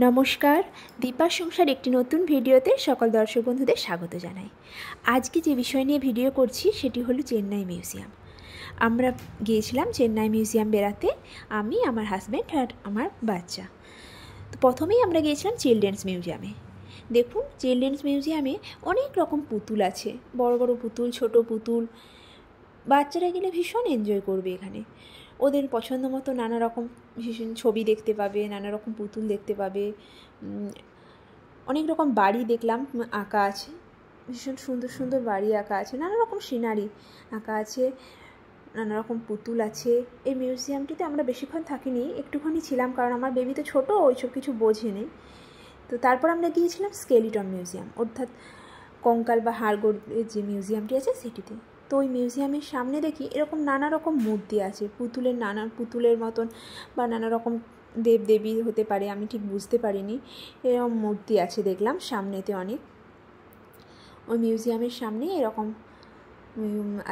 নমস্কার, দীপার সংসার একটি নতুন ভিডিওতে সকল দর্শক বন্ধুদের স্বাগত জানাই। আজকে যে বিষয় নিয়ে ভিডিও করছি সেটি হলো চেন্নাই মিউজিয়াম। আমরা গিয়েছিলাম চেন্নাই মিউজিয়াম বেড়াতে, আমি, আমার হাজব্যান্ড আর আমার বাচ্চা। তো প্রথমেই আমরা গিয়েছিলাম চিলড্রেন্স মিউজিয়ামে। দেখুন, চিলড্রেন্স মিউজিয়ামে অনেক রকম পুতুল আছে, বড় বড় পুতুল, ছোট পুতুল। বাচ্চারা গেলে ভীষণ এনজয় করবে। এখানে ওদের পছন্দ মতো নানা রকম ভীষণ ছবি দেখতে পাবে, নানা রকম পুতুল দেখতে পাবে। অনেক রকম বাড়ি দেখলাম আঁকা আছে, ভীষণ সুন্দর সুন্দর বাড়ি আঁকা আছে, নানা রকম সিনারি আঁকা আছে, নানা রকম পুতুল আছে। এই মিউজিয়ামটিতে আমরা বেশিক্ষণ থাকিনি, একটুখানি ছিলাম, কারণ আমার বেবি তো ছোটো, ওইসব কিছু বোঝেনি। তো তারপর আমরা গিয়েছিলাম স্কেলিটন মিউজিয়াম, অর্থাৎ কঙ্কাল বা হাড়গোড়ের যে মিউজিয়ামটি আছে সেটিতে। তো ওই মিউজিয়ামের সামনে দেখি এরকম নানা রকম মূর্তি আছে, পুতুলের মতন বা নানা রকম দেবদেবী হতে পারে, আমি ঠিক বুঝতে পারিনি। এরকম মূর্তি আছে দেখলাম সামনেতে অনেক। ওই মিউজিয়ামের সামনে এরকম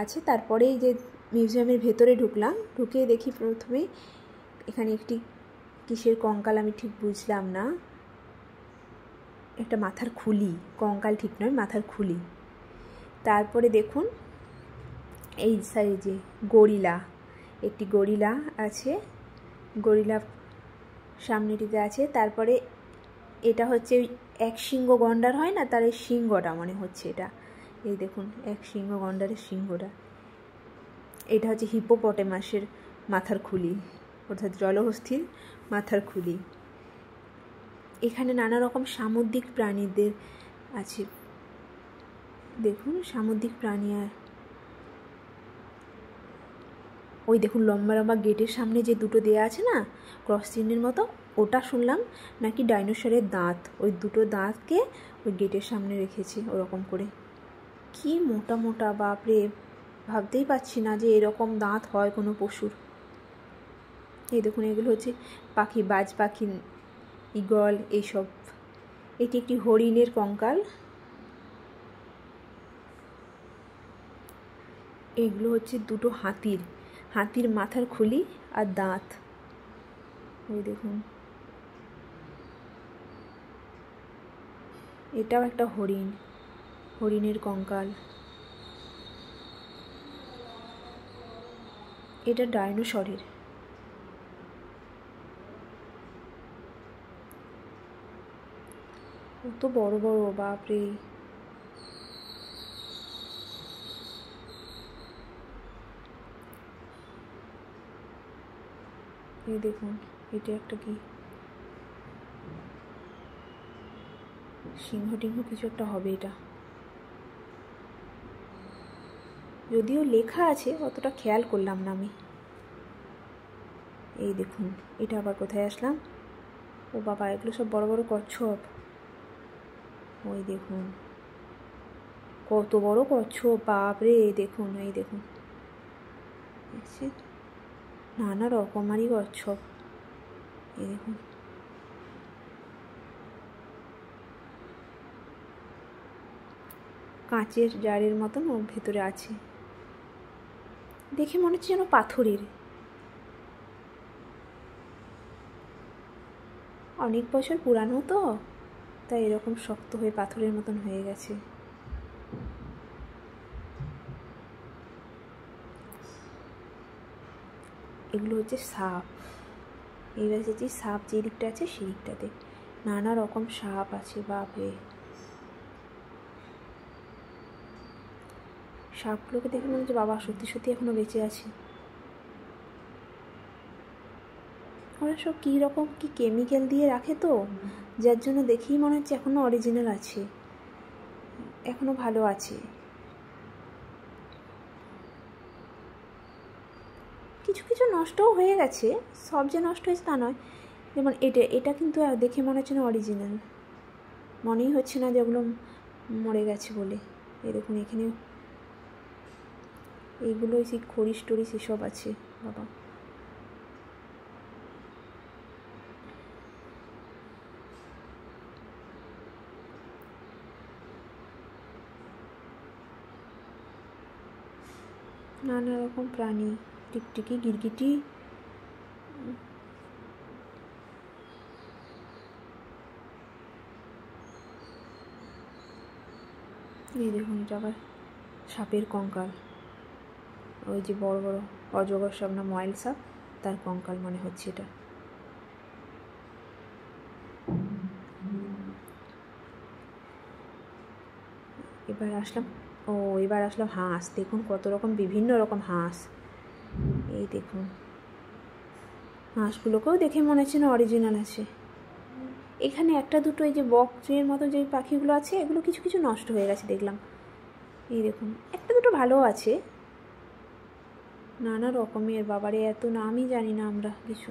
আছে। তারপরে এই যে মিউজিয়ামের ভেতরে ঢুকলাম, ঢুকে দেখি প্রথমেই এখানে একটি কিসের কঙ্কাল আমি ঠিক বুঝলাম না, একটা মাথার খুলি, কঙ্কাল ঠিক নয়, মাথার খুলি। তারপরে দেখুন এই সাইজে গরিলা, একটি গরিলা আছে, গরিলা সামনেটিতে আছে। তারপরে এটা হচ্ছে এক সিংহ গন্ডার হয় না, তার এই সিংহটা মনে হচ্ছে এটা। এই দেখুন এক সিংহ গন্ডারের সিংহটা। এটা হচ্ছে হিপোপটেমাসের মাথার খুলি, অর্থাৎ জলহস্তির মাথার খুলি। এখানে নানা রকম সামুদ্রিক প্রাণীদের আছে, দেখুন সামুদ্রিক প্রাণী। আর ওই দেখুন লম্বা লম্বা গেটের সামনে যে দুটো দেয়া আছে না ক্রস চিহ্নের মতো, ওটা শুনলাম নাকি ডাইনোসরের দাঁত, ওই দুটো দাঁতকে ওই গেটের সামনে রেখেছে ওরকম করে। কি মোটা মোটা, বাপরে, ভাবতেই পারছি না যে এরকম দাঁত হয় কোনো পশুর। এই দেখুন এগুলো হচ্ছে পাখি, বাজ পাখি, ঈগল, এইসব। এটি একটি হরিণের কঙ্কাল। এগুলো হচ্ছে দুটো হাতির মাথার খুলি আর দাঁত। ওই দেখুন এটাও একটা হরিণের কঙ্কাল। এটা ডাইনোসরের। কত বড় বড়, বাপরে। এই দেখুন এটা একটা কি সিংহ টিংহ কিছু একটা হবে এটা, যদিও লেখা আছে অতটা খেয়াল করলাম না আমি। এই দেখুন এটা আবার কোথায় আসলাম, ও বাবা, এগুলো সব বড় বড় কচ্ছপ। ওই দেখুন কত বড় কচ্ছপ, বাপরে। দেখুন এই দেখুন নানা রকমারই কচ্ছপ। এই দেখুন কাঁচের জারের মতন ওর ভেতরে আছে, দেখে মনে হচ্ছে যেন পাথরের। অনেক বছর পুরানো তো, তাই এরকম শক্ত হয়ে পাথরের মতন হয়ে গেছে। এগুলো হচ্ছে সাপ। এইবার যে সাপ যে দিকটা আছে সেই দিকটাতে নানা রকম সাপ আছে, বাপরে। সাপগুলোকে দেখে মনে হচ্ছে বাবা সত্যি সত্যি এখনো বেঁচে আছে। ওরা সব কী রকম কি কেমিক্যাল দিয়ে রাখে তো, যার জন্য দেখেই মনে হচ্ছে এখনো অরিজিনাল আছে, এখনো ভালো আছে। কিছু কিছু নষ্টও হয়ে গেছে, সব যে নষ্ট হয়েছে তা নয়। যেমন এটা কিন্তু দেখে মনে হচ্ছে না অরিজিনাল, মনেই হচ্ছে না যেগুলো মরে গেছে বলে। এই দেখুন এখানে এইগুলো সেই খরিশ টরিশ এসব আছে, বাবা। নানা রকম প্রাণী, টিকটিকি, গিরগিটি। এই দেখুন, এটা আবার সাপের কঙ্কাল। ওই যে বড় বড় অজগর সাপ না ময়েল সাপ, তার কঙ্কাল মনে হচ্ছে এটা। এবার আসলাম হাঁস। দেখুন কত রকম, বিভিন্ন রকম হাঁস। এই দেখুন, হাঁসগুলোকেও দেখে মনে হচ্ছে না অরিজিনাল আছে। এখানে একটা দুটো এই যে বক্সের মতো যে পাখিগুলো আছে, এগুলো কিছু কিছু নষ্ট হয়ে গেছে দেখলাম। এই দেখুন, একটা দুটো ভালো আছে। নানা রকমের, বাবারে এত নামই জানি না আমরা কিছু।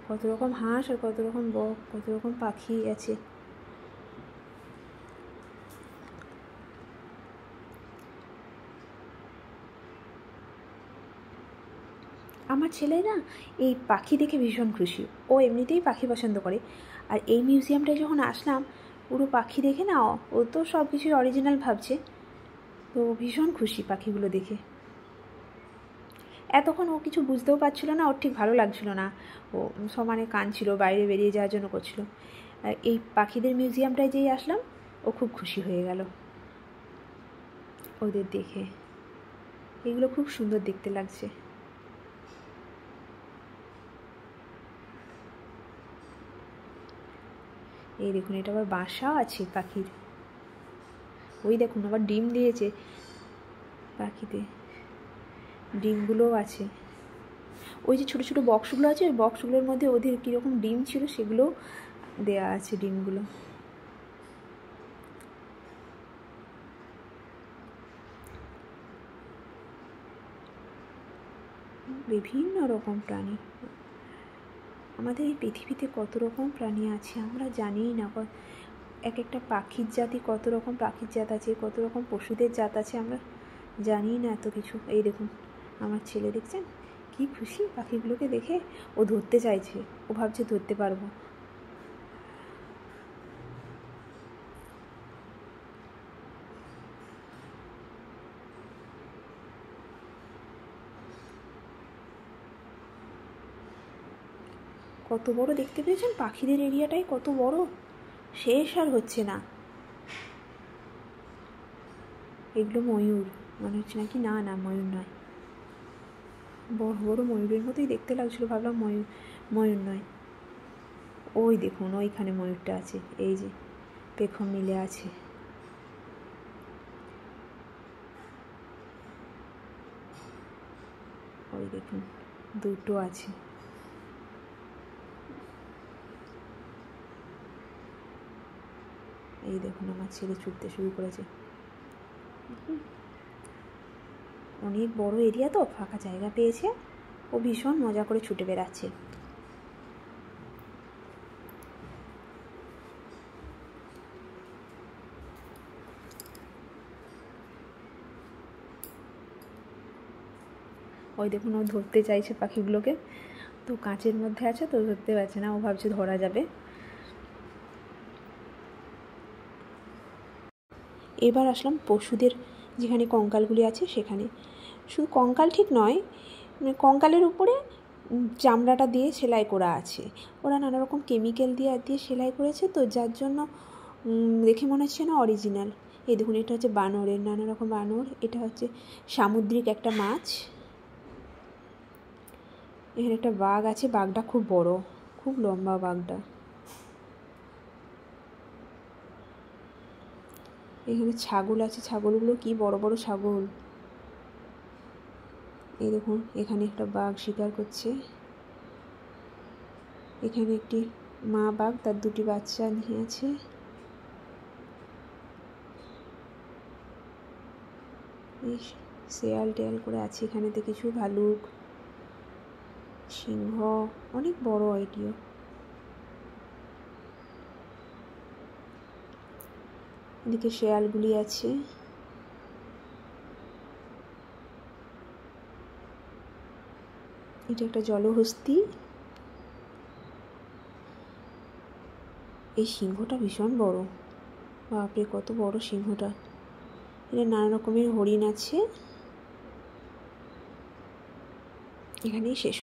কত রকম হাঁস আর কত রকম বক, কত রকম পাখি আছে। আমার ছেলে না এই পাখি দেখে ভীষণ খুশি। ও এমনিতেই পাখি পছন্দ করে। আর এই মিউজিয়ামটায় যখন আসলাম, পুরো পাখি দেখে না ও তো সব কিছুই অরিজিনাল ভাবছে। তো ভীষণ খুশি পাখিগুলো দেখে। এতক্ষণ ও কিছু বুঝতেও পারছিল না, ওর ঠিক ভালো লাগছিল না। ও সমানে কাঁদছিল, বাইরে বেরিয়ে যাওয়ার জন্য করছিল। এই পাখিদের মিউজিয়ামটায় যেই আসলাম, ও খুব খুশি হয়ে গেল ওদের দেখে। এগুলো খুব সুন্দর দেখতে লাগছে। এই দেখুন, এটা আবার বাসাও আছে পাখির। ওই দেখুন, আবার ডিম দিয়েছে পাখিতে, ডিমগুলোও আছে। ওই যে ছোটো ছোটো বক্সগুলো আছে, ওই বক্সগুলোর মধ্যে ওদের কীরকম ডিম ছিল সেগুলোও দেয়া আছে, ডিমগুলো। বিভিন্ন রকম প্রাণী। আমাদের এই পৃথিবীতে কত রকম প্রাণী আছে আমরা জানিই না। এক একটা পাখির জাতি, কত রকম পাখির জাত আছে, কত রকম পশুদের জাত আছে, আমরা জানিই না এত কিছু। এই দেখুন, আমার ছেলে দেখছেন কি খুশি পাখিগুলোকে দেখে। ও ধরতে চাইছে, ও ভাবছে ধরতে পারবো। কত বড় দেখতে পেয়েছেন পাখিদের এরিয়াটাই, কত বড়, শেষ আর হচ্ছে না। এগুলো ময়ূর মনে হচ্ছে নাকি, না না ময়ূর নয়। বড় বড় ময়ূরের মতোই দেখতে লাগছিল, ভাবলাম ময়ূর নয়। ওই দেখুন, ওইখানে ময়ূরটা আছে, এই যে পেখম মিলে আছে। ওই দেখুন, দুটো আছে। এই দেখুন, আমার ছেলে ছুটতে শুরু করেছে। অনেক বড় এরিয়া তো, ফাঁকা জায়গা পেয়েছে, ও ভীষণ মজা করে ছুটে বেড়াচ্ছে। ওই দেখুন, ও ধরতে চাইছে পাখিগুলোকে, তো কাঁচের মধ্যে আছে তো ধরতে পারছে না, ও ভাবছে ধরা যাবে। এবার আসলাম পশুদের যেখানে কঙ্কালগুলি আছে সেখানে। শুধু কঙ্কাল ঠিক নয়, কঙ্কালের উপরে চামড়াটা দিয়ে সেলাই করা আছে। ওরা নানা রকম কেমিক্যাল দিয়ে সেলাই করেছে, তো যার জন্য দেখে মনে হচ্ছে না অরিজিনাল। এই দেখুন, এটা হচ্ছে বানরের, নানা রকম বানর। এটা হচ্ছে সামুদ্রিক একটা মাছ। এখানে একটা বাঘ আছে, বাঘটা খুব বড়, খুব লম্বা বাঘটা। এখানে ছাগল আছে, ছাগলগুলো কি বড় বড় ছাগল। এই দেখুন, এখানে একটা বাঘ শিকার করছে। এখানে একটি মা বাঘ তার দুটি বাচ্চা নিয়ে আছে। এই শেয়াল টেয়াল করে আছে এখানেতে কিছু, ভালুক, সিংহ, অনেক বড় এটিও। এদিকে শেয়ালগুলি আছে। এটা একটা জলহস্তী। এই সিংহটা ভীষণ বড়, বাপরে কত বড় সিংহটা। এটা নানা রকমের হরিণ আছে। এখানেই শেষ।